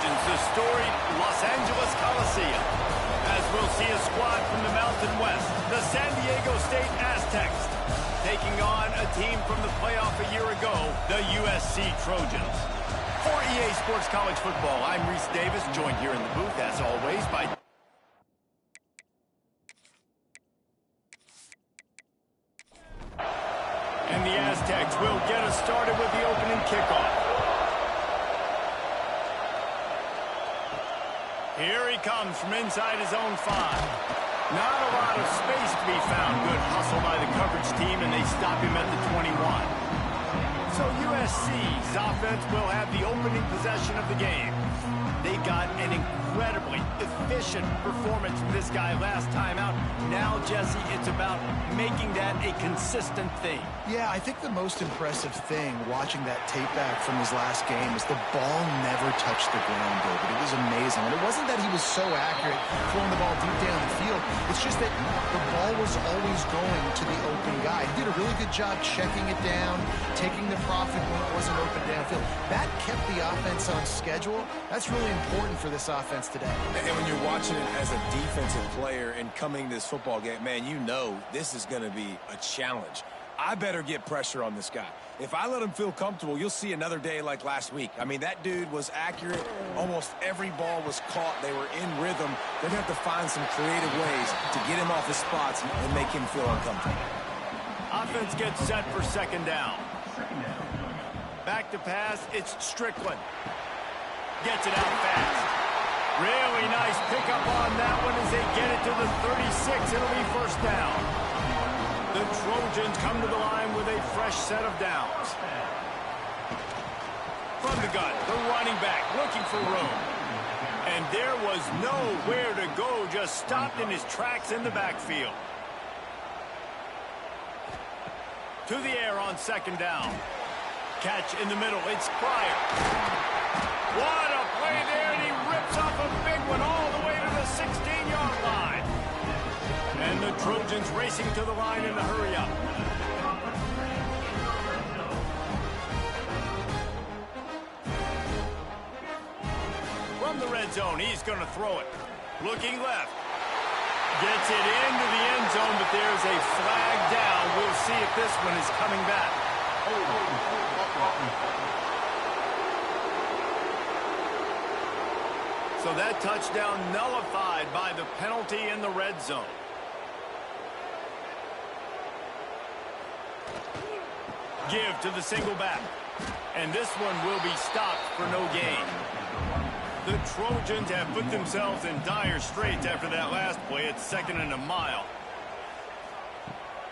Trojans, the storied Los Angeles Coliseum, as we'll see a squad from the Mountain West, the San Diego State Aztecs, taking on a team from the playoff a year ago, the USC Trojans. For EA Sports College Football, I'm Reese Davis, joined here in the booth, as always, by... And the Aztecs will get us started with the opening kickoff. Here he comes from inside his own 5. Not a lot of space to be found. Good hustle by the coverage team, and they stop him at the 21. So USC's offense will have the opening possession of the game. They got an incredibly efficient performance from this guy last time out. Now, Jesse, it's about making that a consistent thing. Yeah, I think the most impressive thing watching that tape back from his last game is the ball never touched the ground, David. It was amazing. And it wasn't that he was so accurate throwing the ball deep down the field. It's just that the ball was always going to the open guy. He did a really good job checking it down, taking the profit when it wasn't open downfield. That kept the offense on schedule. That's really important for this offense today. And when you're watching it as a defensive player and coming to this football game, man, you know this is going to be a challenge. I better get pressure on this guy. If I let him feel comfortable, you'll see another day like last week. I mean, that dude was accurate. Almost every ball was caught. They were in rhythm. They're going to have to find some creative ways to get him off his spots and make him feel uncomfortable. Offense gets set for second down. Back to pass, it's Strickland. Gets it out fast. Really nice pickup on that one as they get it to the 36. It'll be first down. The Trojans come to the line with a fresh set of downs. From the gun, the running back looking for room. And there was nowhere to go, just stopped in his tracks in the backfield. To the air on second down. Catch in the middle, it's Pryor. What a play there, and he rips off a big one all the way to the 16-yard line. And the Trojans racing to the line in the hurry-up. From the red zone, he's going to throw it. Looking left. Gets it into the end zone, but there's a flag down. We'll see if this one is coming back. So that touchdown nullified by the penalty in the red zone. Give to the single back. And this one will be stopped for no gain. The Trojans have put themselves in dire straits after that last play. It's second and a mile.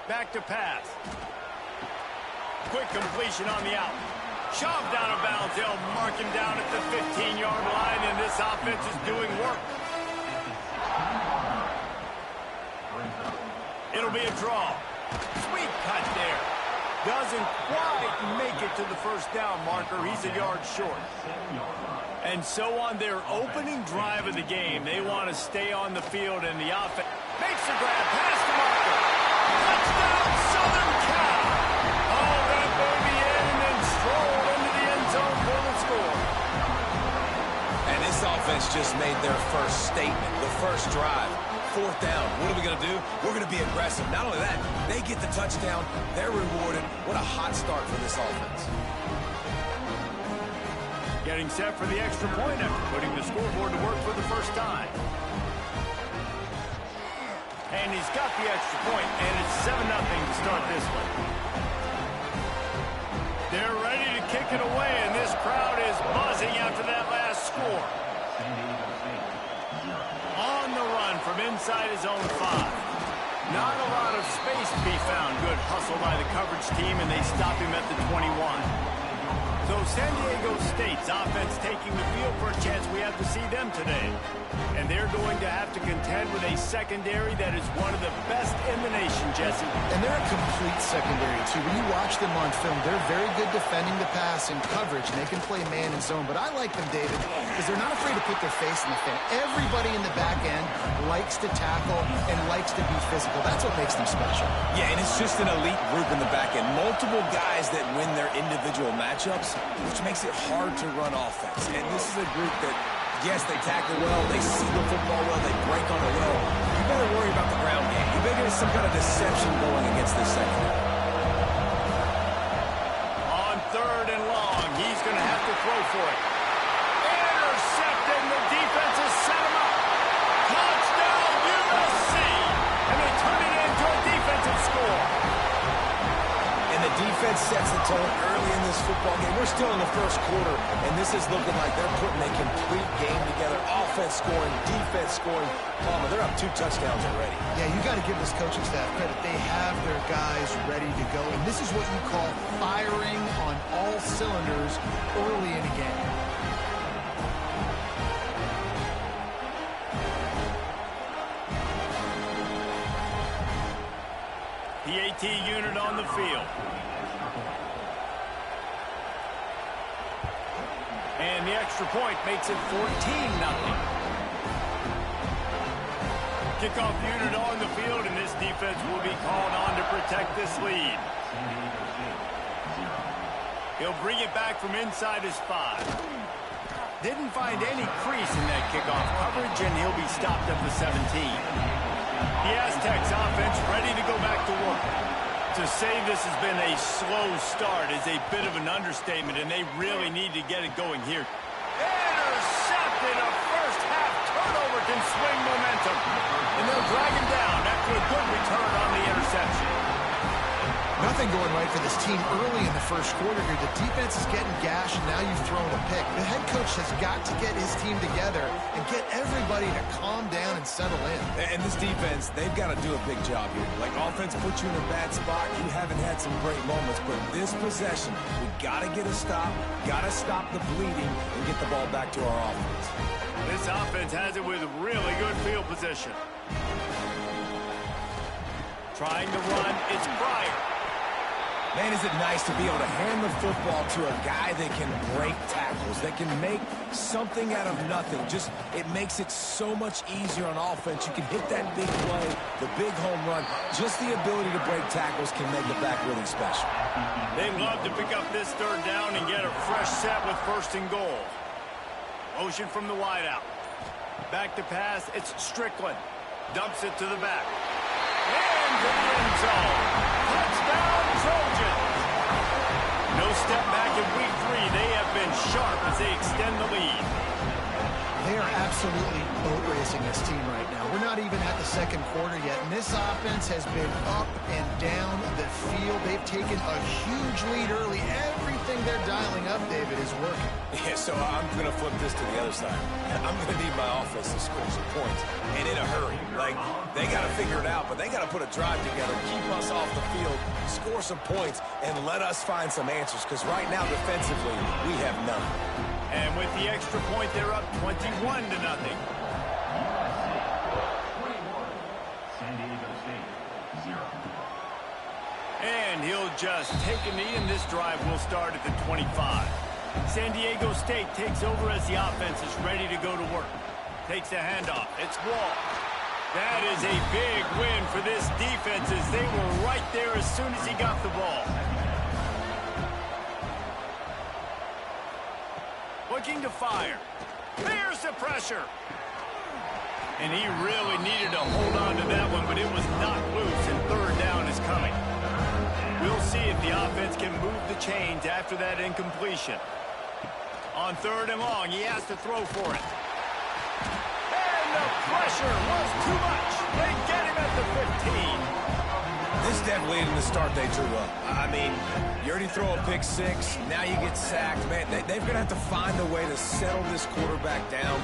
Back to pass. Quick completion on the out. Shoved out of bounds. They'll mark him down at the 15-yard line, and this offense is doing work. It'll be a draw. Sweet cut there. Doesn't quite make it to the first down marker. He's a yard short. And so on their opening drive of the game, they want to stay on the field, and the offense makes the grab past the marker. Touchdown, Southern Cal. Oh, that baby in and then stroll into the end zone for the score. And this offense just made their first statement, the first drive. Fourth down. What are we going to do? We're going to be aggressive. Not only that, they get the touchdown. They're rewarded. What a hot start for this offense. Getting set for the extra point after putting the scoreboard to work for the first time. And he's got the extra point, and it's 7-0 to start this one. They're ready to kick it away, and this crowd is buzzing after that last score. On the run from inside his own 5. Not a lot of space to be found. Good hustle by the coverage team, and they stop him at the 21. So San Diego State's offense taking the field for a chance. We have to see them today. And they're going to have to contend with a secondary that is one of the best in the nation, Jesse. And they're a complete secondary, too. When you watch them on film, they're very good defending the pass and coverage, and they can play man and zone. But I like them, David, because they're not afraid to put their face in the fan. Everybody in the back end likes to tackle and likes to be physical. That's what makes them special. Yeah, and it's just an elite group in the back end. Multiple guys that win their individual matchups, which makes it hard to run offense. And this is a group that Yes, they tackle well, they see the football well, they break on it well. You better worry about the ground game. You better get some kind of deception going against this secondary. On 3rd and long, he's going to have to throw for it. Intercepted, the defense has set him up. Touchdown, USC! And they turn it into a defensive score. And the defense sets the tone early in this football game. We're still in the first quarter, and this is looking like they're putting a complete game together. Offense scoring, defense scoring. Palmer, they're up 2 touchdowns already. Yeah, you got to give this coaching staff credit. They have their guys ready to go, and this is what you call firing on all cylinders early in a game. The AT unit on the field. And the extra point makes it 14-0. Kickoff unit on the field, and this defense will be called on to protect this lead. He'll bring it back from inside his 5. Didn't find any crease in that kickoff coverage, and he'll be stopped at the 17. The Aztecs offense ready to go back to work. To say this has been a slow start is a bit of an understatement, and they really need to get it going here. Intercepted! A first-half turnover can swing momentum. And they'll drag him down after a good return on the interception. Nothing going right for this team early in the first quarter here. The defense is getting gashed, and now you've thrown a pick. The head coach has got to get his team together and get everybody to calm down and settle in. And this defense, they've got to do a big job here. Like, offense puts you in a bad spot. You haven't had some great moments, but this possession, we got to get a stop, got to stop the bleeding, and get the ball back to our offense. This offense has it with really good field position. Trying to run, it's Pryor. Man, is it nice to be able to hand the football to a guy that can break tackles, that can make something out of nothing. Just, it makes it so much easier on offense. You can hit that big play, the big home run. Just the ability to break tackles can make the back really special. They love to pick up this 3rd down and get a fresh set with 1st and goal. Motion from the wideout. Back to pass, it's Strickland. Dumps it to the back. And to the end zone. Touchdown, Trojans. No step back in week 3. They have been sharp as they extend the lead. They are absolutely boat racing this team right now. We're not even at the 2nd quarter yet, and this offense has been up and down the field. They've taken a huge lead early. Everything they're dialing up, David, is working. Yeah, so I'm going to flip this to the other side. I'm going to need my offense to score some points, and in a hurry. Like, they got to figure it out, but they got to put a drive together, keep us off the field, score some points, and let us find some answers, because right now, defensively, we have none. And with the extra point, they're up 21-0. And he'll just take a knee, and this drive will start at the 25. San Diego State takes over as the offense is ready to go to work. Takes a handoff. It's Wall. That is a big win for this defense as they were right there as soon as he got the ball. Looking to fire. There's the pressure. And he really needed to hold on to that one, but it was knocked loose, and 3rd down is coming. We'll see if the offense can move the chains after that incompletion. On 3rd and long, he has to throw for it. And the pressure was too much. They get him at the 15. This definitely isn't the start they drew up. I mean, you already throw a pick 6, now you get sacked. Man, they're going to have to find a way to settle this quarterback down,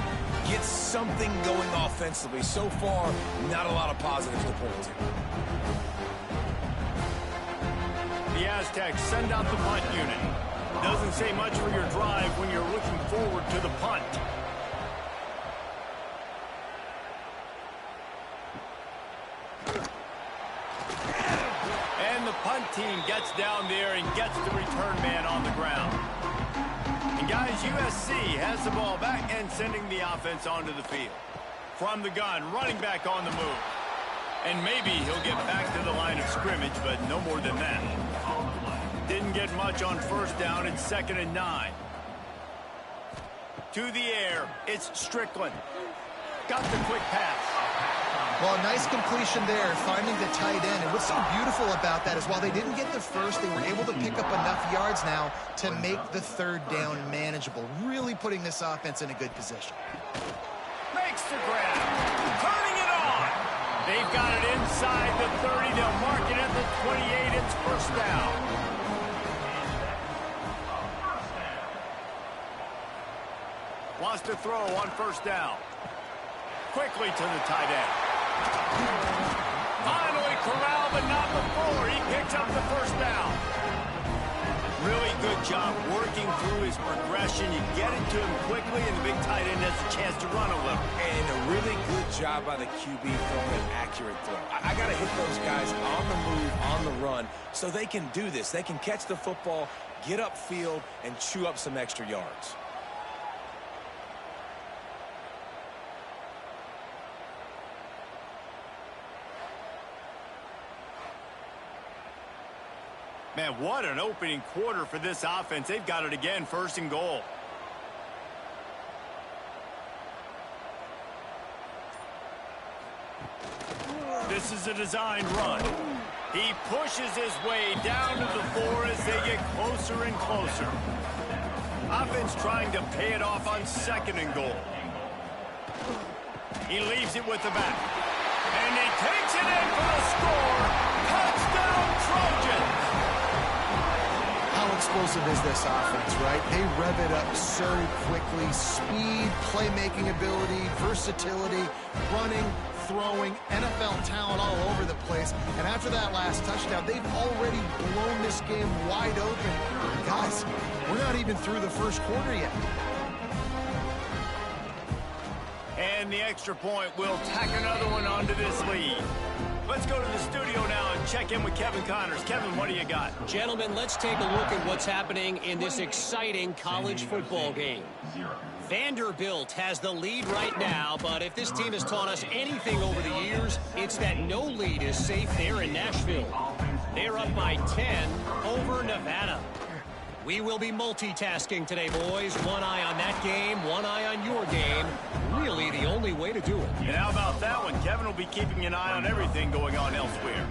get something going offensively. So far, not a lot of positives to point to. The Aztecs send out the punt unit. Doesn't say much for your drive when you're looking forward to the punt. And the punt team gets down there and gets the return man on the ground. And guys, USC has the ball back and sending the offense onto the field. From the gun, running back on the move. And maybe he'll get back to the line of scrimmage, but no more than that. Didn't get much on 1st down. It's 2nd and 9. To the air, it's Strickland. Got the quick pass. Well, a nice completion there, finding the tight end. And what's so beautiful about that is while they didn't get the first, they were able to pick up enough yards now to make the third down manageable, really putting this offense in a good position. Makes the grab. Turning it on. They've got it inside the 30. They'll mark it at the 28. It's first down. Wants to throw on first down. Quickly to the tight end. Finally corralled, but not before. He picks up the first down. Really good job working through his progression. You get it to him quickly, and the big tight end has a chance to run a little. And a really good job by the QB throwing an accurate throw. I got to hit those guys on the move, on the run, so they can do this. They can catch the football, get upfield, and chew up some extra yards. Man, what an opening quarter for this offense. They've got it again, first and goal. This is a designed run. He pushes his way down to the 4 as they get closer and closer. Offense trying to pay it off on second and goal. He leaves it with the back. And he takes it in for the score. Touchdown, Trojans! How explosive is this offense, right? They rev it up so quickly. Speed, playmaking ability, versatility, running, throwing, NFL talent all over the place. And after that last touchdown, they've already blown this game wide open. Guys, we're not even through the first quarter yet. And the extra point will tack another one onto this lead. Let's go to the studio now and check in with Kevin Connors. Kevin, what do you got? Gentlemen, let's take a look at what's happening in this exciting college football game. Vanderbilt has the lead right now, but if this team has taught us anything over the years, it's that no lead is safe there in Nashville. They're up by 10 over Nevada. We will be multitasking today, boys. One eye on that game, one eye on your game. Really the only way to do it. And how about that one? Kevin will be keeping an eye on everything going on elsewhere.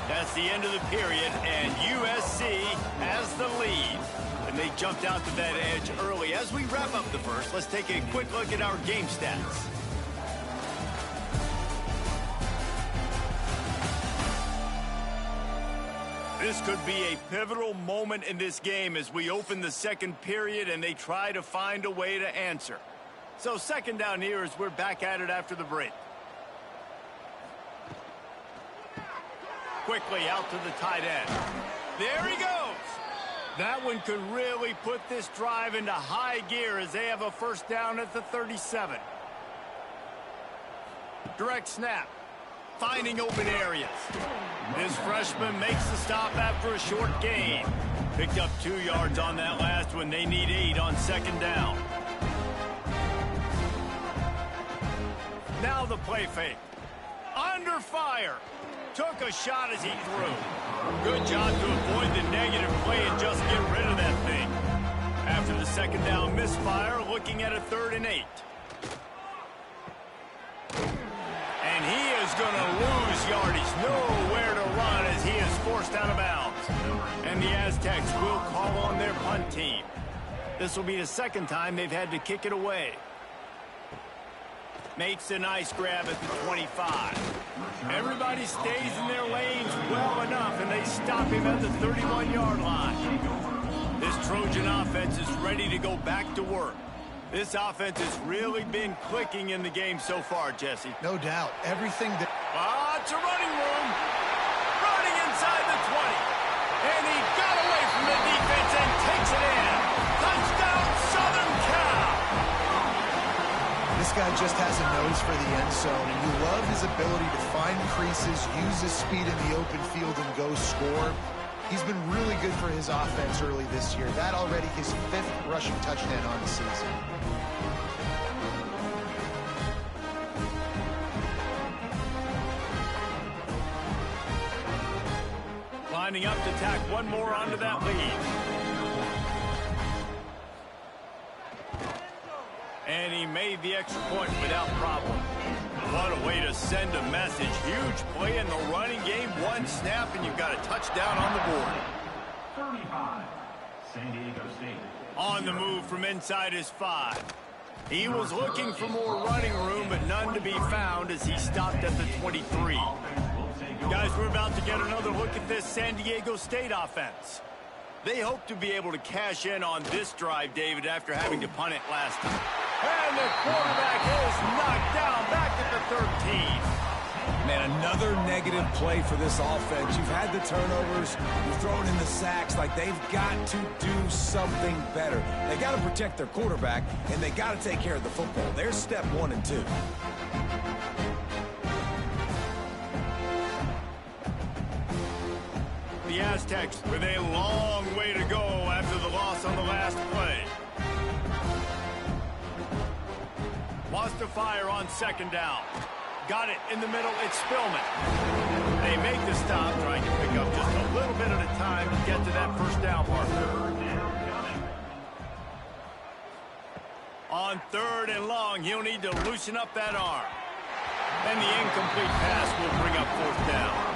That's the end of the period, and USC has the lead. And they jumped out to that edge early. As we wrap up the first, let's take a quick look at our game stats. This could be a pivotal moment in this game as we open the second period and they try to find a way to answer. So second down here as we're back at it after the break. Quickly out to the tight end. There he goes. That one could really put this drive into high gear as they have a first down at the 37. Direct snap. Finding open areas. This freshman makes the stop after a short gain. Picked up 2 yards on that last one. They need 8 on second down. Now the play fake. Under fire. Took a shot as he threw. Good job to avoid the negative play and just get rid of that thing. After the second down misfire, looking at a 3rd and 8. And he is going to lose yardage. Nowhere to run as he is forced out of bounds. And the Aztecs will call on their punt team. This will be the second time they've had to kick it away. Makes a nice grab at the 25. Everybody stays in their lanes well enough, and they stop him at the 31-yard line. This Trojan offense is ready to go back to work. This offense has really been clicking in the game so far, Jesse. No doubt. Everything that... It's a running room. Running inside the 20. And he got away from the defense and takes it in. Touchdown, Southern Cal. This guy just has a nose for the end zone, and you love his ability to find creases, use his speed in the open field, and go score. He's been really good for his offense early this year. That already his 5th rushing touchdown on the season. lining up to tack one more onto that lead. And he made the extra point without problem. What a way to send a message. Huge play in the running game. One snap, and you've got a touchdown on the board. 35, San Diego State. On the move from inside his 5. He was looking for more running room, but none to be found as he stopped at the 23. Guys, we're about to get another look at this San Diego State offense. They hope to be able to cash in on this drive, David, after having to punt it last time. And the quarterback is knocked down back at the 13. Man, another negative play for this offense. You've had the turnovers, you've thrown in the sacks. Like, they've got to do something better. They got to protect their quarterback, and they got to take care of the football. There's step 1 and 2. The Aztecs with a long way to go after the loss on the last play. Wants to fire on second down. Got it in the middle. It's Spillman. They make the stop, trying to pick up just a little bit at a time to get to that first down marker. On 3rd and long, he'll need to loosen up that arm. And the incomplete pass will bring up 4th down.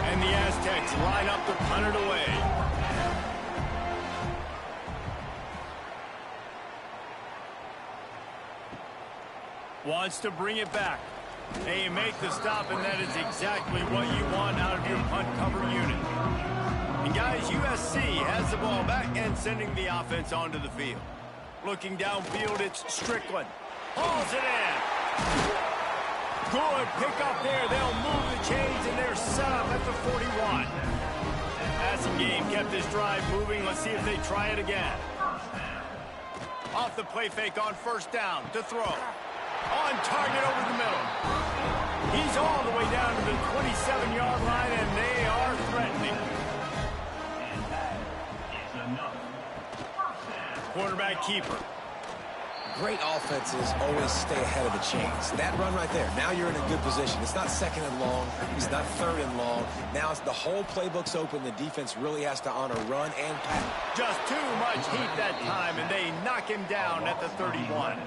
And the Aztecs line up to punt it away. Wants to bring it back. They make the stop, and that is exactly what you want out of your punt cover unit. And guys, USC has the ball back and sending the offense onto the field. Looking downfield, it's Strickland. Hauls it in. Good pickup there. They'll move the chains, and they're set up at the 41. Passing game kept this drive moving. Let's see if they try it again. Off the play fake on 1st down to throw. On target over the middle. He's all the way down to the 27-yard line, and they are threatening. Quarterback keeper. Great offenses always stay ahead of the chains. That run right there, now you're in a good position. It's not 2nd and long. He's not 3rd and long. Now it's the whole playbook's open. The defense really has to honor run and pass. Just too much heat that time, and they knock him down at the 31.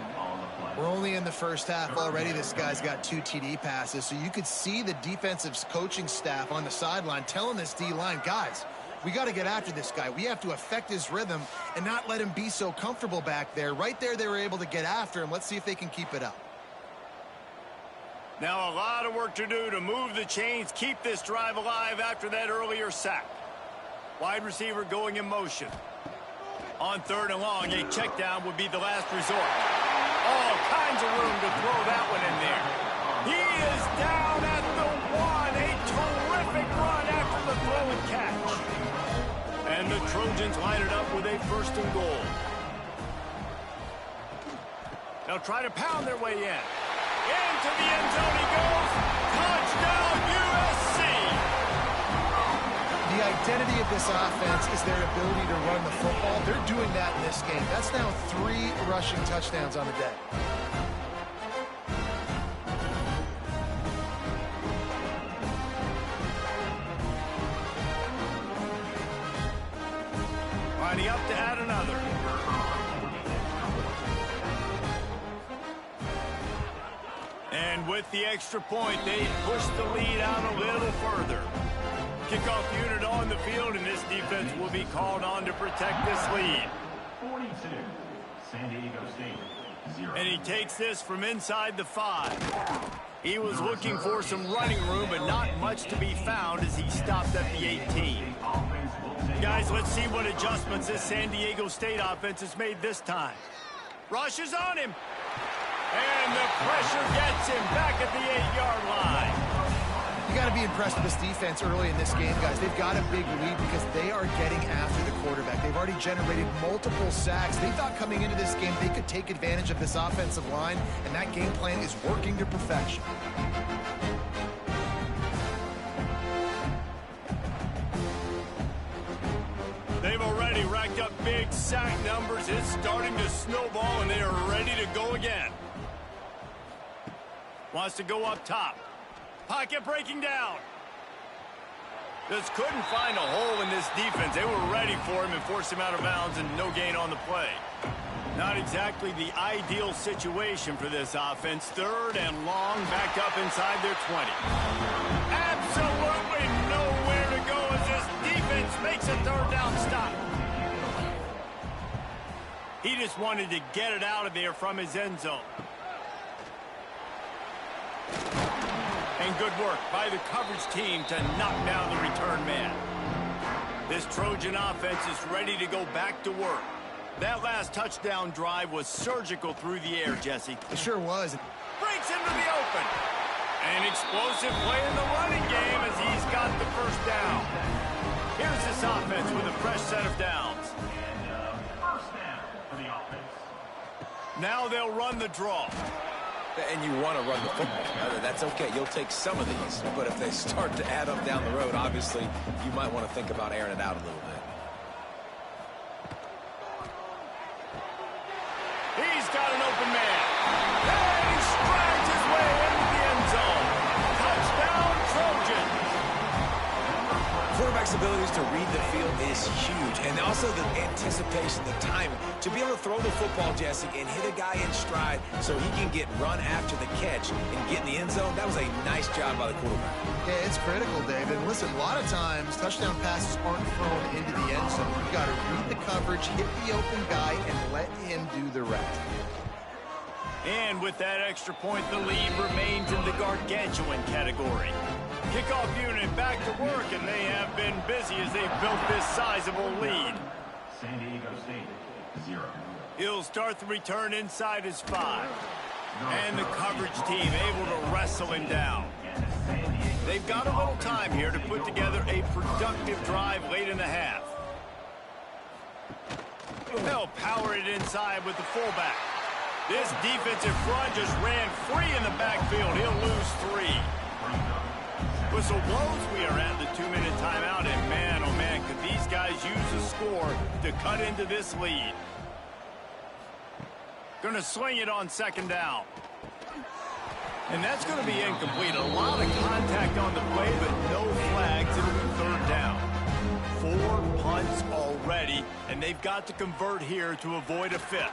We're only in the first half already. This guy's got 2 TD passes, so you could see the defensive coaching staff on the sideline telling this D-line, guys, we got to get after this guy. We have to affect his rhythm and not let him be so comfortable back there. Right there, they were able to get after him. Let's see if they can keep it up. Now a lot of work to do to move the chains, keep this drive alive after that earlier sack. Wide receiver going in motion. On 3rd and long, a check down would be the last resort. All kinds of room to throw that one in there. He is down at the 1. A terrific run after the throw and catch. And the Trojans line it up with a 1st and goal. They'll try to pound their way in. Into the end zone he goes. Touchdown, USC! The identity of this offense is their ability to run the football. They're doing that in this game. That's now 3 rushing touchdowns on the day. Lining up to add another. And with the extra point, they push the lead out a little further. Kickoff unit on the field, and this defense will be called on to protect this lead. 42, San Diego State, 0. And he takes this from inside the 5. He was looking for some running room, but not much to be found as he stopped at the 18. Guys, let's see what adjustments this San Diego State offense has made this time. Rush is on him. And the pressure gets him back at the 8-yard line. You got to be impressed with this defense early in this game, guys. They've got a big lead because they are getting after the quarterback. They've already generated multiple sacks. They thought coming into this game they could take advantage of this offensive line, and that game plan is working to perfection. They've already racked up big sack numbers. It's starting to snowball, and they are ready to go again. Wants to go up top. Pocket breaking down. Just couldn't find a hole in this defense. They were ready for him and forced him out of bounds, and no gain on the play. Not exactly the ideal situation for this offense. Third and long, back up inside their 20. Absolutely nowhere to go as this defense makes a third down stop. He just wanted to get it out of there from his end zone. And good work by the coverage team to knock down the return man. This Trojan offense is ready to go back to work. That last touchdown drive was surgical through the air, Jesse. It sure was. Breaks into the open. An explosive play in the running game as he's got the first down. Here's this offense with a fresh set of downs. First down for the offense. Now they'll run the draw. And you want to run the football. That's okay. You'll take some of these. But if they start to add up down the road, obviously, you might want to think about airing it out a little bit. He's got an open man. And he strides his way into the end zone. Touchdown, Trojans. Quarterback's abilities to read the field is huge. And also the anticipation, the timing. To be able to throw the football, Jesse, and hit a guy in stride so he can get run after the catch and get in the end zone, that was a nice job by the quarterback. Yeah, it's critical, David. And listen, a lot of times, touchdown passes aren't thrown into the end zone. You've got to read the coverage, hit the open guy, and let him do the rest. And with that extra point, the lead remains in the gargantuan category. Kickoff unit back to work, and they have been busy as they've built this sizable lead. San Diego State, 0. He'll start the return inside his 5. And the coverage team able to wrestle him down. They've got a little time here to put together a productive drive late in the half. They'll power it inside with the fullback. This defensive front just ran free in the backfield. He'll lose 3. Whistle blows. We are at the 2-minute timeout, and man, oh man, could these guys use a score to cut into this lead. Gonna swing it on second down. And that's going to be incomplete. A lot of contact on the play, but no flags. It'll be third down. 4 punts already, and they've got to convert here to avoid a 5th.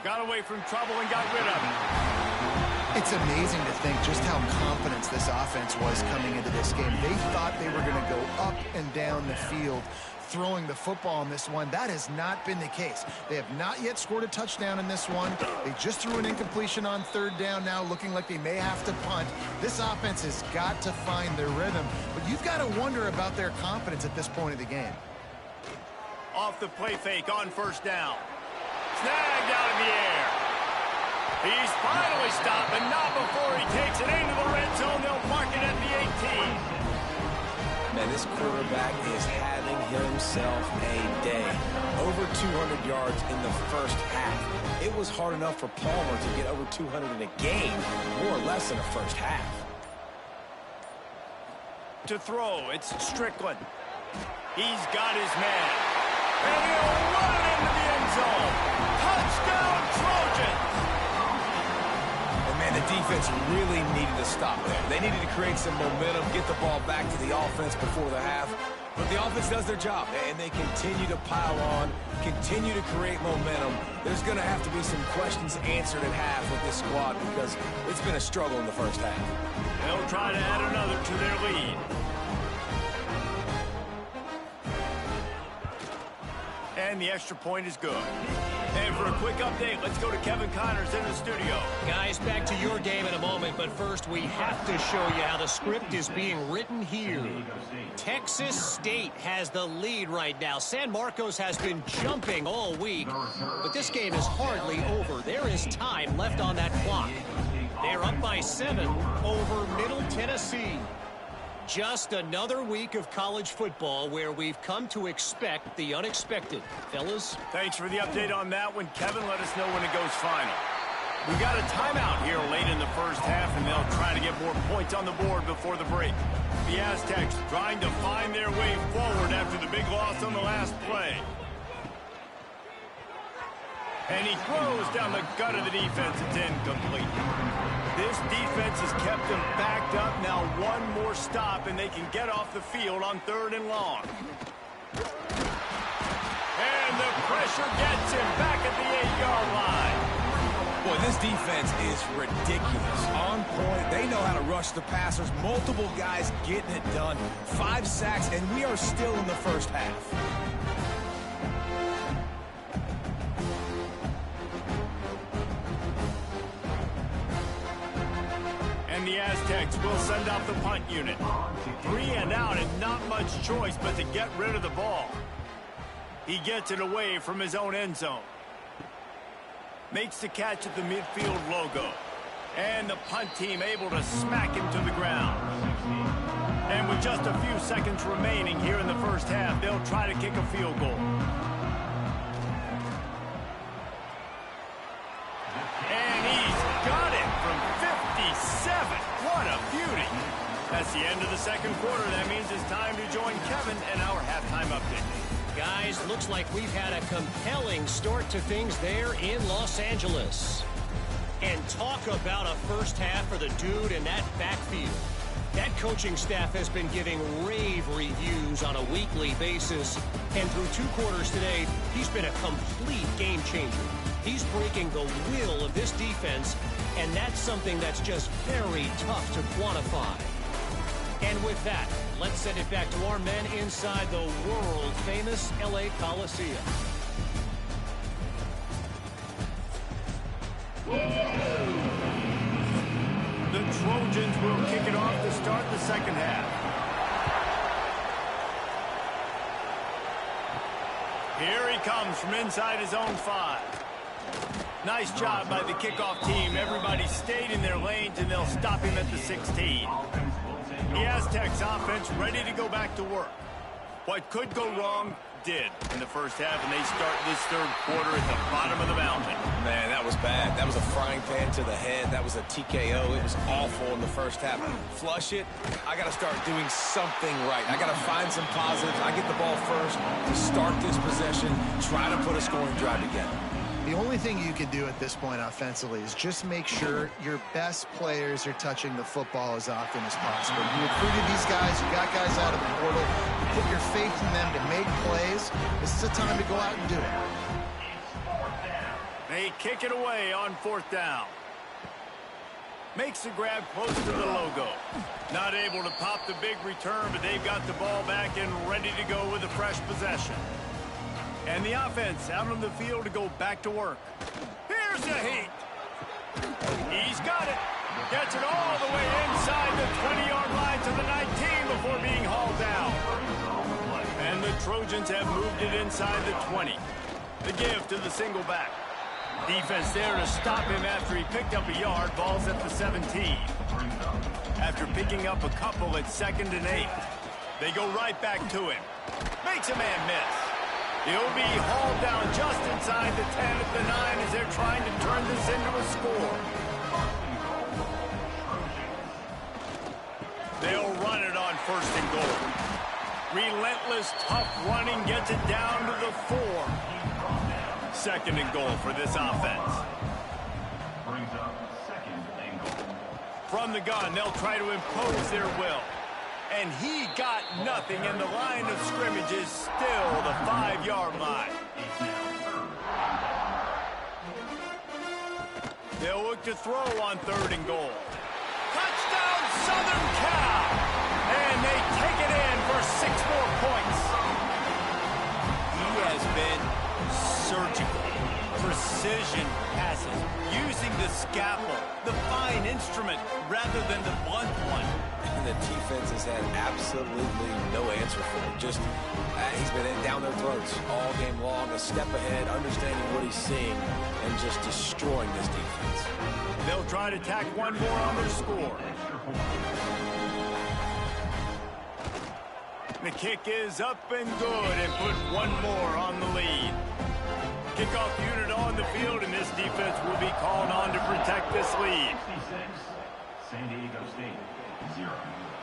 Got away from trouble and got rid of it. It's amazing to think just how confident this offense was coming into this game. They thought they were going to go up and down the field throwing the football in this one. That has not been the case. They have not yet scored a touchdown in this one. They just threw an incompletion on third down now, looking like they may have to punt. This offense has got to find their rhythm, but you've got to wonder about their confidence at this point of the game. Off the play fake on first down. Snagged out in the air. He's finally stopped, but not before he takes it into the red zone. They'll mark it at the 18. Man, this quarterback is having himself a day. Over 200 yards in the first half. It was hard enough for Palmer to get over 200 in a game, more or less in the first half. To throw, it's Strickland. He's got his man. And he'll run it into the end zone. Touchdown, Trojans! Man, the defense really needed to stop there. They needed to create some momentum, get the ball back to the offense before the half. But the offense does their job, and they continue to pile on, continue to create momentum. There's going to have to be some questions answered at half with this squad because it's been a struggle in the first half. They'll try to add another to their lead. And the extra point is good. And for a quick update, let's go to Kevin Connors in the studio. Guys, back to your game in a moment, but first we have to show you how the script is being written here. Texas State has the lead right now. San Marcos has been jumping all week, but this game is hardly over. There is time left on that clock. They're up by 7 over Middle Tennessee. Just another week of college football where we've come to expect the unexpected. Fellas? Thanks for the update on that one, Kevin. Let us know when it goes final. We've got a timeout here late in the first half, and they'll try to get more points on the board before the break. The Aztecs trying to find their way forward after the big loss on the last play. And he throws down the gut of the defense. It's incomplete. This defense has kept them backed up. Now one more stop, and they can get off the field on 3rd and long. And the pressure gets him back at the 8-yard line. Boy, this defense is ridiculous. On point. They know how to rush the passers. Multiple guys getting it done. 5 sacks, and we are still in the first half. And the Aztecs will send out the punt unit. 3 and out, and not much choice but to get rid of the ball. He gets it away from his own end zone. Makes the catch at the midfield logo. And the punt team able to smack him to the ground. And with just a few seconds remaining here in the first half, they'll try to kick a field goal. And he's got it from 57. What a beauty. That's the end of the second quarter. That means it's time to join Kevin and our halftime update. Guys, looks like we've had a compelling start to things there in Los Angeles. And talk about a first half for the dude in that backfield. That coaching staff has been giving rave reviews on a weekly basis. And through 2 quarters today, he's been a complete game changer. He's breaking the will of this defense, and that's something that's just very tough to quantify. And with that, let's send it back to our men inside the world-famous LA Coliseum. The Trojans will kick it off to start the second half. Here he comes from inside his own 5. Nice job by the kickoff team. Everybody stayed in their lanes, and they'll stop him at the 16. The Aztecs offense ready to go back to work. What could go wrong did in the first half, and they start this third quarter at the bottom of the mountain. Man, that was bad. That was a frying pan to the head. That was a TKO. It was awful in the first half. Flush it. I got to start doing something right. I got to find some positives. I get the ball first to start this possession, try to put a scoring drive together. The only thing you can do at this point offensively is just make sure your best players are touching the football as often as possible. You recruited these guys, you got guys out of the portal, you put your faith in them to make plays. This is a time to go out and do it. They kick it away on 4th down. Makes the grab close to the logo. Not able to pop the big return, but they've got the ball back and ready to go with a fresh possession. And the offense out on the field to go back to work. Here's the heat. He's got it. Gets it all the way inside the 20-yard line to the 19 before being hauled down. And the Trojans have moved it inside the 20. The give to the single back. Defense there to stop him after he picked up a yard. Ball's at the 17. After picking up a couple at 2nd and 8. They go right back to him. Makes a man miss. He'll be hauled down just inside the 10 at the 9 as they're trying to turn this into a score. They'll run it on 1st and goal. Relentless, tough running gets it down to the 4. 2nd and goal for this offense. Brings up 2nd and goal. From the gun, they'll try to impose their will. And he got nothing, and the line of scrimmage is still the 5-yard line. They'll look to throw on 3rd and goal. Touchdown, Southern Cal! And they take it in for 6 more points. He has been surgical. Precision passes, using the scalpel, the fine instrument, rather than the blunt one. And the defense has had absolutely no answer for it. Just, he's been down their throats all game long, a step ahead, understanding what he's seeing, and just destroying this defense. They'll try to tack one more on their score. The kick is up and good, and put one more on the lead. Kickoff unit on the field, and this defense will be called on to protect this lead. San Diego State, 0.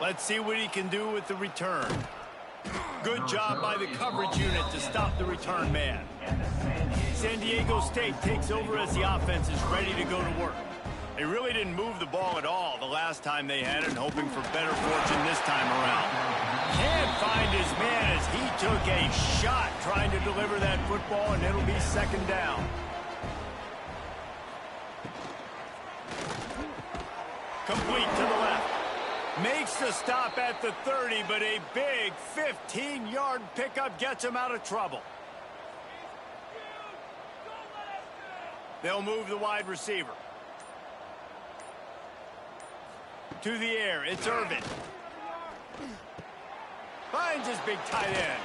Let's see what he can do with the return. Good job by the coverage unit to stop the return man. San Diego State takes over as the offense is ready to go to work. They really didn't move the ball at all the last time they had it, and hoping for better fortune this time around. Can't find his man as he took a shot trying to deliver that football, and it'll be second down. Complete to the left. Makes the stop at the 30, but a big 15-yard pickup gets him out of trouble. They'll move the wide receiver. To the air, it's Irvin. Finds his big tight end.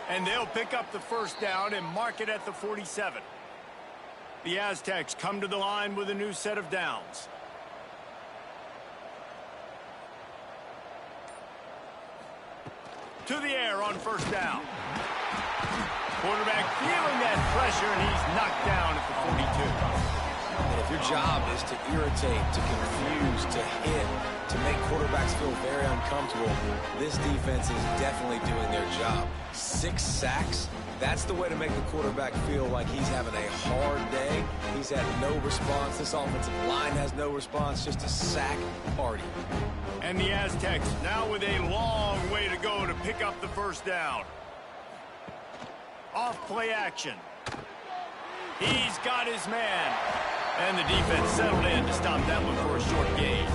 And they'll pick up the first down and mark it at the 47. The Aztecs come to the line with a new set of downs. To the air on first down. Quarterback feeling that pressure, and he's knocked down at the 42. And if your job is to irritate, to confuse, to hit, to make quarterbacks feel very uncomfortable, this defense is definitely doing their job. 6 sacks, that's the way to make the quarterback feel like he's having a hard day. He's had no response. This offensive line has no response, just a sack party. And the Aztecs now with a long way to go to pick up the first down. Off play action. He's got his man. And the defense settled in to stop that one for a short gain.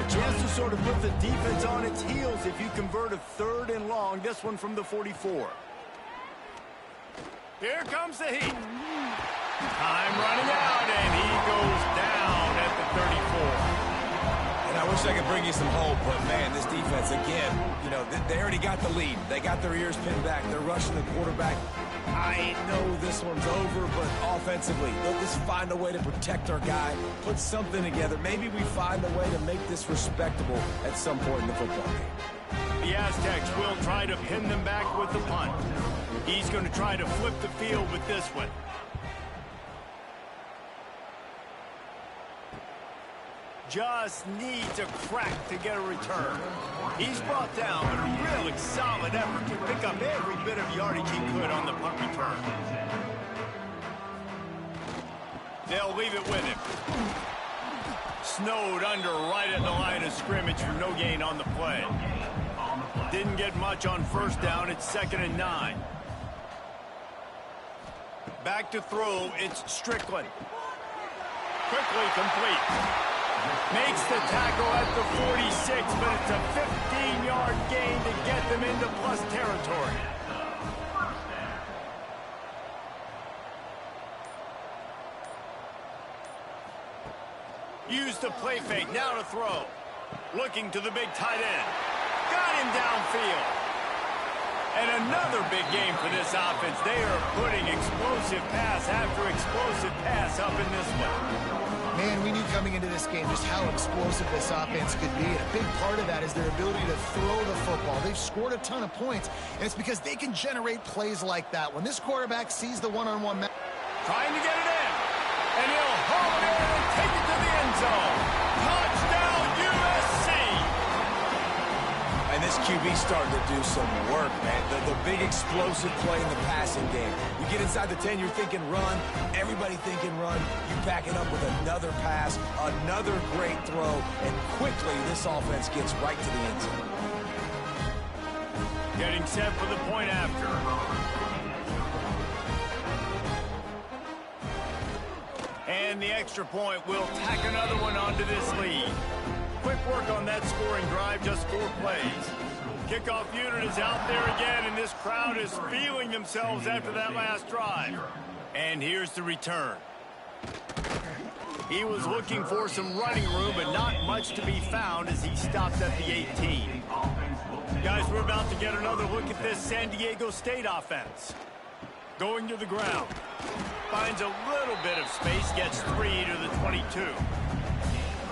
A chance to sort of put the defense on its heels if you convert a 3rd and long. This one from the 44. Here comes the heat. Time running out, and he goes down at the 34. And I wish I could bring you some hope, but man, this defense, again, you know, they already got the lead. They got their ears pinned back. They're rushing the quarterback. I know this one's over, but offensively, they'll just find a way to protect our guy, put something together. Maybe we find a way to make this respectable at some point in the football game. The Aztecs will try to pin them back with the punt. He's going to try to flip the field with this one. Just needs a crack to get a return. He's brought down, but a really solid effort to pick up every bit of yardage he could on the punt return. They'll leave it with him. Snowed under right at the line of scrimmage for no gain on the play. Didn't get much on first down. It's 2nd and 9. Back to throw. It's Strickland. Quickly complete. Makes the tackle at the 46, but it's a 15-yard gain to get them into plus territory. Use the play fake, now to throw. Looking to the big tight end. Got him downfield. And another big game for this offense. They are putting explosive pass after explosive pass up in this one. Man, we knew coming into this game just how explosive this offense could be. And a big part of that is their ability to throw the football. They've scored a ton of points, and it's because they can generate plays like that. When this quarterback sees the one-on-one match. Trying to get it in. And he'll haul it in and take it to the end zone. Touchdown, USC! And this QB starting to do some work, man. The big explosive play in the passing game. You get inside the 10, you're thinking run. Everybody thinking run. You back it up with another pass, another great throw, and quickly this offense gets right to the end zone. Getting set for the point after. And the extra point will tack another one onto this lead. Quick work on that scoring drive, just 4 plays. Kickoff unit is out there again, and this crowd is feeling themselves after that last drive. And here's the return. He was looking for some running room, but not much to be found as he stopped at the 18. Guys, we're about to get another look at this San Diego State offense. Going to the ground. Finds a little bit of space, gets 3 to the 22.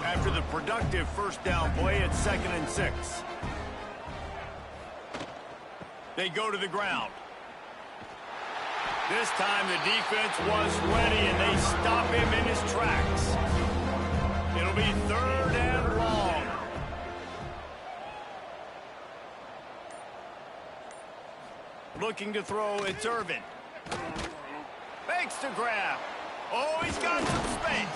After the productive first down play, it's 2nd and 6. They go to the ground. This time the defense was ready, and they stop him in his tracks. It'll be 3rd and long. Looking to throw, it's Irvin. Fakes to grab. Oh, he's got some space.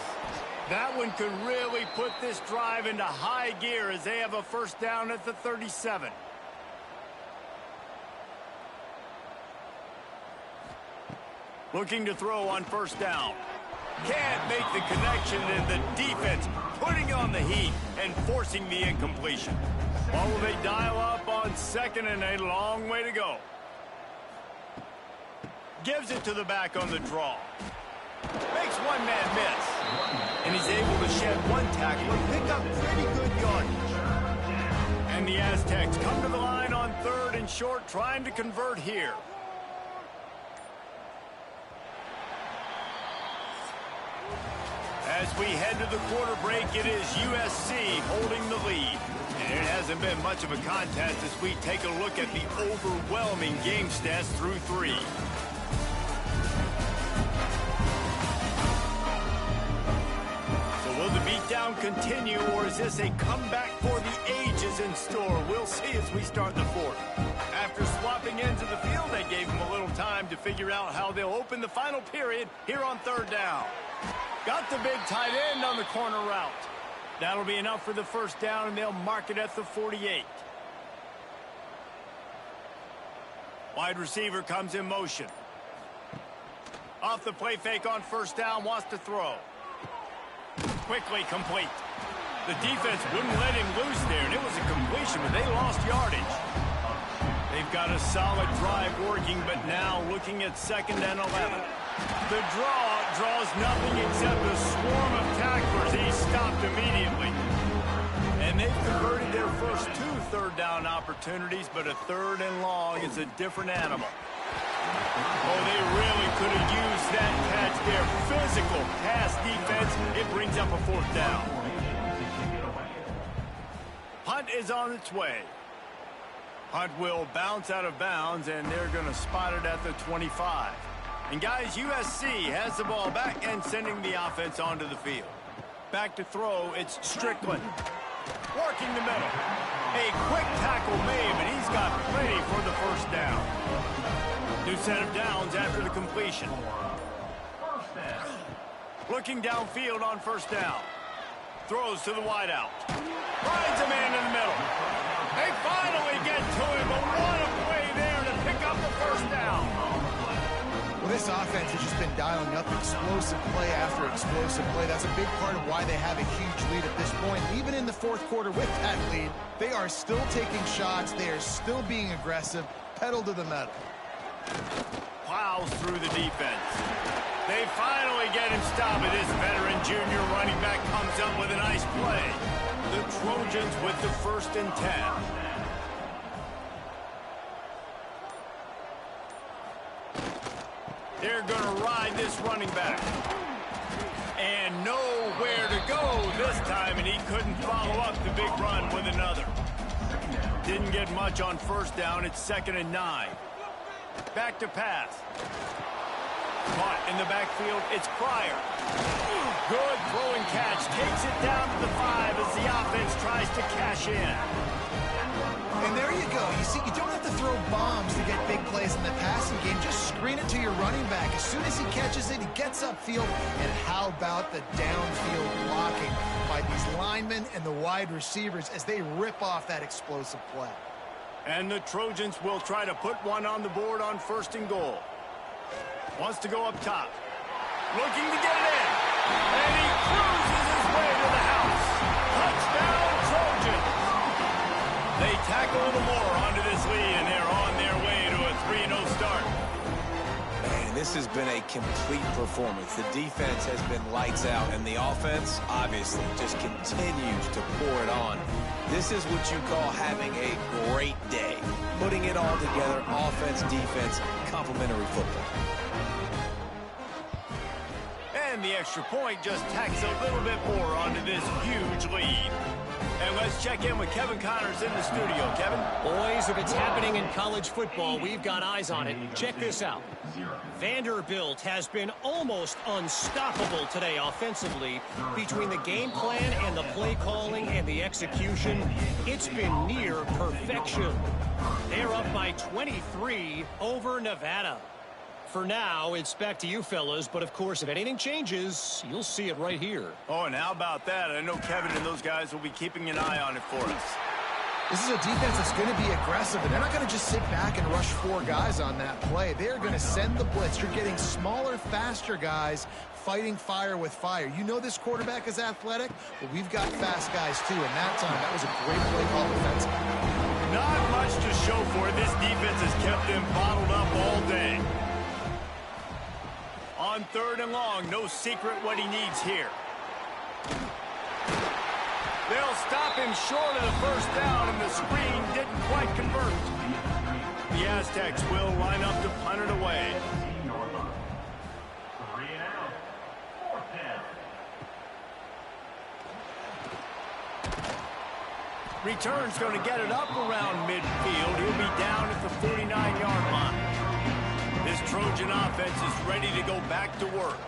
That one could really put this drive into high gear as they have a first down at the 37. Looking to throw on first down. Can't make the connection, and the defense putting on the heat and forcing the incompletion. Or will they dial up on second, and a long way to go. Gives it to the back on the draw. Makes one man miss. And he's able to shed one tackle and pick up pretty good yardage. And the Aztecs come to the line on 3rd and short, trying to convert here. As we head to the quarter break, it is USC holding the lead. And it hasn't been much of a contest as we take a look at the overwhelming game stats through 3. So will the beatdown continue, or is this a comeback for the ages in store? We'll see as we start the 4th. After swapping ends of the field, they gave them a little time to figure out how they'll open the final period here on 3rd down. Got the big tight end on the corner route. That'll be enough for the first down, and they'll mark it at the 48. Wide receiver comes in motion. Off the play fake on first down, wants to throw. Quickly complete. The defense wouldn't let him loose there, and it was a completion, but they lost yardage. They've got a solid drive working, but now looking at 2nd and 11. The draw draws nothing except a swarm of tacklers. He's stopped immediately. And they've converted their first 2 third down opportunities, but a 3rd and long is a different animal. Oh, they really could have used that catch there. Physical pass defense. It brings up a 4th down. Punt is on its way. Punt will bounce out of bounds, and they're going to spot it at the 25. And guys, USC has the ball back and sending the offense onto the field. Back to throw, it's Strickland. Working the middle. A quick tackle made, but he's got plenty for the first down. New set of downs after the completion. Looking downfield on first down. Throws to the wideout. Finds a man in the middle. They finally get to him, but what a play there to pick up the first down. Well, this offense has just been dialing up explosive play after explosive play. That's a big part of why they have a huge lead at this point. Even in the 4th quarter with that lead, they are still taking shots. They are still being aggressive. Pedal to the metal. Plows through the defense. They finally get him stopped, and this veteran junior running back comes up with a nice play. The Trojans with the 1st and 10. They're going to ride this running back. And nowhere to go this time, and he couldn't follow up the big run with another. Didn't get much on first down. It's 2nd and 9. Back to pass. Caught in the backfield, it's Pryor. Good throwing catch. Takes it down to the 5 as the offense tries to cash in. And there you go. You see, you don't have to throw bombs to get big plays in the passing game. Just screen it to your running back. As soon as he catches it, he gets upfield. And how about the downfield blocking by these linemen and the wide receivers as they rip off that explosive play. And the Trojans will try to put one on the board on 1st and goal. Wants to go up top. Looking to get it in. And he cruises his way to the house. Touchdown, Trojans. They tackle a little more onto this lead, and they're on their way to a 3-0 start. Man, this has been a complete performance. The defense has been lights out, and the offense, obviously, just continues to pour it on. This is what you call having a great day. Putting it all together, offense, defense, complementary football. And the extra point just tacks a little bit more onto this huge lead. And let's check in with Kevin Connors in the studio. Kevin? Boys, if it's happening in college football, we've got eyes on it. Check this out. Vanderbilt has been almost unstoppable today offensively. Between the game plan and the play calling and the execution, it's been near perfection. They're up by 23 over Nevada. For now, it's back to you fellas, but of course, if anything changes, you'll see it right here. Oh, and how about that? I know Kevin and those guys will be keeping an eye on it for us. This is a defense that's going to be aggressive, and they're not going to just sit back and rush 4 guys on that play. They're going to send the blitz. You're getting smaller, faster guys fighting fire with fire. You know this quarterback is athletic, but we've got fast guys too, and that time, that was a great play call defensively. Not much to show for it. This defense has kept them bottled up all day. On 3rd and long, no secret what he needs here. They'll stop him short of the first down, and the screen didn't quite convert. The Aztecs will line up to punt it away. 3 and out. 4th down. Return's going to get it up around midfield. He'll be down at the 49-yard line. This Trojan offense is ready to go back to work.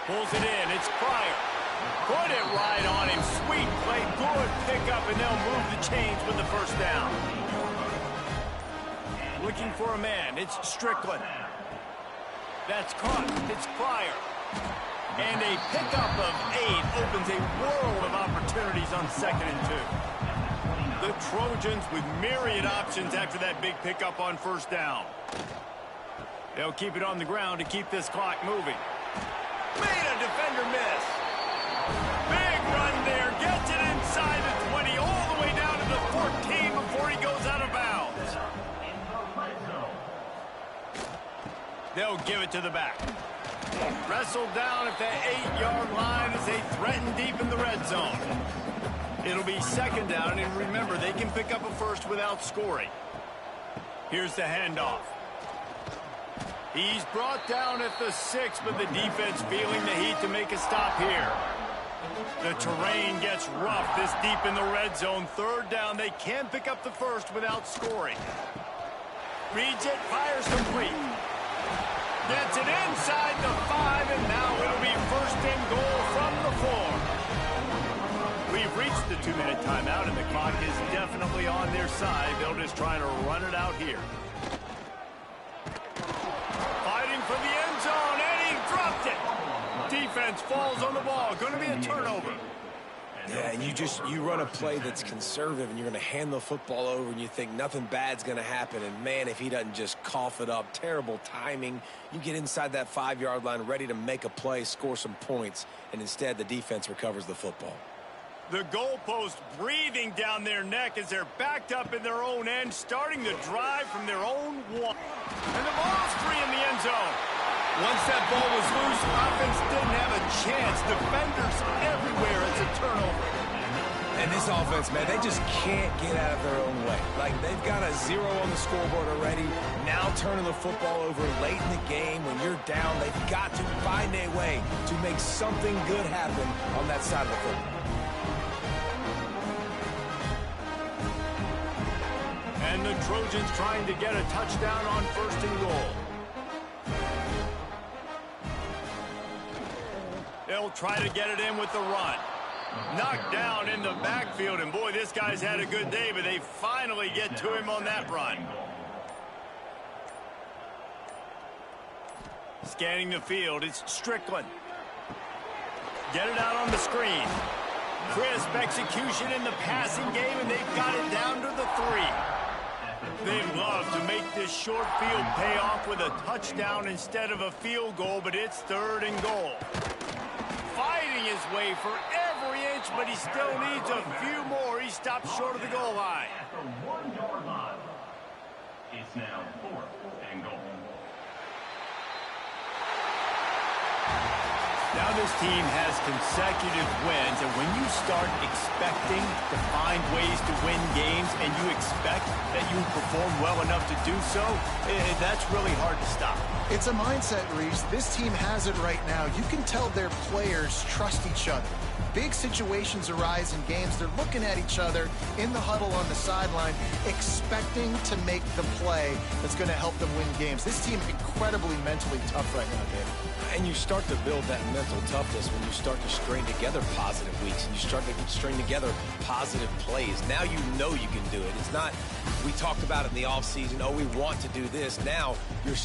Pulls it in. It's Pryor. Put it right on him. Sweet play. Good pickup, and they'll move the chains with the first down. Looking for a man. It's Strickland. That's caught. It's Pryor. And a pickup of 8 opens a world of opportunities on 2nd and 2. The Trojans with myriad options after that big pickup on first down. They'll keep it on the ground to keep this clock moving. Made a defender miss. Big run there. Gets it inside the 20, all the way down to the 14 before he goes out of bounds. They'll give it to the back. Wrestled down at the 8-yard line as they threaten deep in the red zone. It'll be 2nd down, and remember, they can pick up a first without scoring. Here's the handoff. He's brought down at the 6, but the defense feeling the heat to make a stop here. The terrain gets rough this deep in the red zone. 3rd down, they can pick up the first without scoring. Reads it, fires complete. Gets it inside the 5, and now it'll be 1st and goal from the 4. We've reached the 2-minute timeout, and the clock is definitely on their side. They'll just try to run it out here. Fighting for the end zone, and he dropped it. Defense falls on the ball. Going to be a turnover. Yeah, and you run a play that's conservative, and you're going to hand the football over, and you think nothing bad's going to happen. And, man, if he doesn't just cough it up, terrible timing. You get inside that 5-yard line ready to make a play, score some points, and instead the defense recovers the football. The goalpost breathing down their neck as they're backed up in their own end, starting the drive from their own 1. And the ball's free in the end zone. Once that ball was loose, offense didn't have a chance. Defenders everywhere. It's a turnover. And this offense, man, they just can't get out of their own way. Like, they've got a 0 on the scoreboard already. Now turning the football over late in the game when you're down, they've got to find a way to make something good happen on that side of the football. And the Trojans trying to get a touchdown on 1st and goal. They'll try to get it in with the run. Knocked down in the backfield, and boy, this guy's had a good day, but they finally get to him on that run. Scanning the field, it's Strickland. Get it out on the screen. Crisp execution in the passing game, and they've got it down to the 3. They'd love to make this short field pay off with a touchdown instead of a field goal, but it's 3rd and goal. Fighting his way for every inch, but he still needs a few more. He stopped short of the goal line. At the 1-yard line. It's now 4th and goal. Now this team has consecutive wins, and when you start expecting to find ways to win games and you expect that you perform well enough to do so, that's really hard to stop. It's a mindset, Reese. This team has it right now. You can tell their players trust each other. Big situations arise in games. They're looking at each other in the huddle on the sideline, expecting to make the play that's going to help them win games. This team incredibly mentally tough right now, David. And you start to build that mental toughness when you start to string together positive weeks and you start to string together positive plays. Now you know you can do it. It's not, we talked about it in the offseason, oh, we want to do this. Now you're